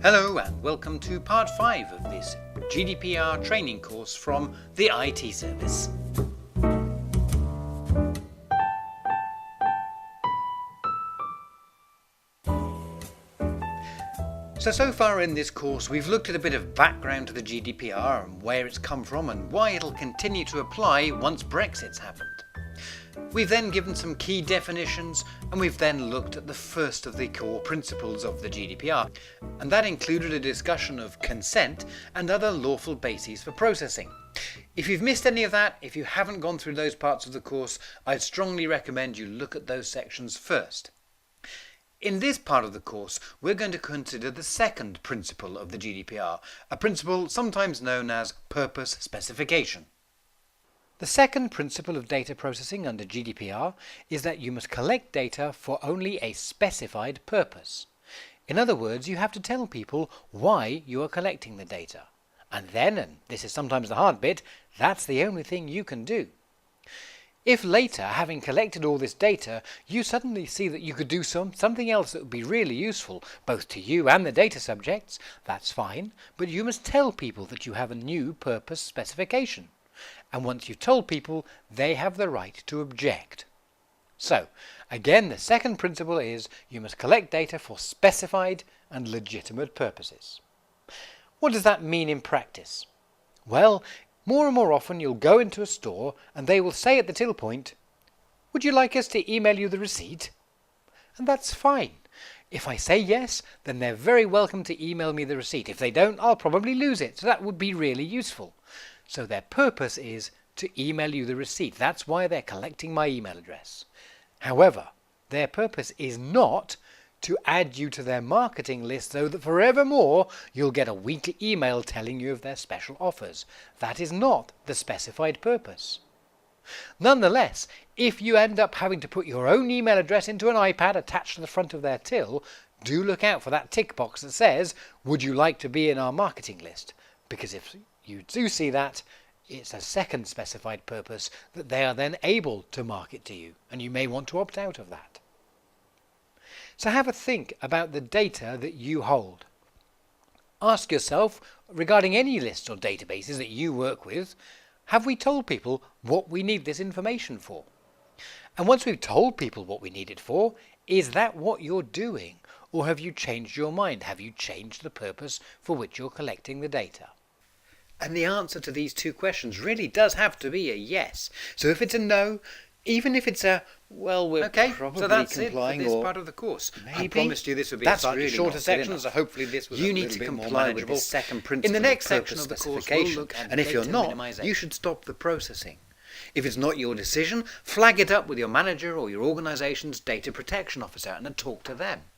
Hello and welcome to part 5 of this GDPR training course from the IT service. So far in this course we've looked at a bit of background to the GDPR and where it's come from and why it'll continue to apply once Brexit's happened. We've then given some key definitions and we've then looked at the first of the core principles of the GDPR, and that included a discussion of consent and other lawful bases for processing. If you've missed any of that, if you haven't gone through those parts of the course, I'd strongly recommend you look at those sections first. In this part of the course, we're going to consider the second principle of the GDPR, a principle sometimes known as purpose specification. The second principle of data processing under GDPR is that you must collect data for only a specified purpose. In other words, you have to tell people why you are collecting the data. And then, and this is sometimes the hard bit, that's the only thing you can do. If later, having collected all this data, you suddenly see that you could do something else that would be really useful, both to you and the data subjects, that's fine, but you must tell people that you have a new purpose specification. And once you've told people, they have the right to object. So, again, the second principle is you must collect data for specified and legitimate purposes. What does that mean in practice? Well, more and more often you'll go into a store and they will say at the till point, "Would you like us to email you the receipt?" And that's fine. If I say yes, then they're very welcome to email me the receipt. If they don't, I'll probably lose it, so that would be really useful. So their purpose is to email you the receipt. That's why they're collecting my email address. However, their purpose is not to add you to their marketing list so that forevermore you'll get a weekly email telling you of their special offers. That is not the specified purpose. Nonetheless, if you end up having to put your own email address into an iPad attached to the front of their till, do look out for that tick box that says, "Would you like to be in our marketing list?" Because if you do see that, it's a second specified purpose that they are then able to market to you, and you may want to opt out of that. So have a think about the data that you hold. Ask yourself, regarding any lists or databases that you work with, have we told people what we need this information for? And once we've told people what we need it for, is that what you're doing? Or have you changed your mind? Have you changed the purpose for which you're collecting the data? And the answer to these two questions really does have to be a yes. So if it's a no, even if it's a, well, we're probably so that's complying, it for this part of the course. Maybe. I promised you this would be a slightly really shorter section, so hopefully this was a little bit more manageable. With this second principle. In the next section of the course, we'll look at and if you're not, you should stop the processing. If it's not your decision, flag it up with your manager or your organisation's data protection officer and then talk to them.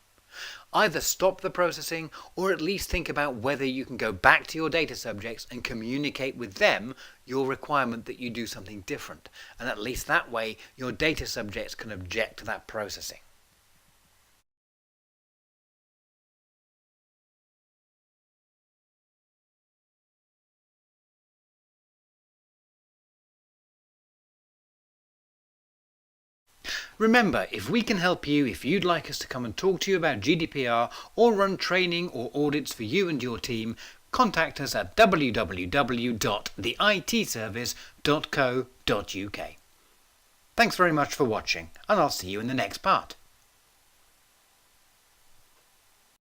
Either stop the processing or at least think about whether you can go back to your data subjects and communicate with them your requirement that you do something different. And at least that way your data subjects can object to that processing. Remember, if we can help you, if you'd like us to come and talk to you about GDPR or run training or audits for you and your team, contact us at www.theitservice.co.uk. Thanks very much for watching, and I'll see you in the next part.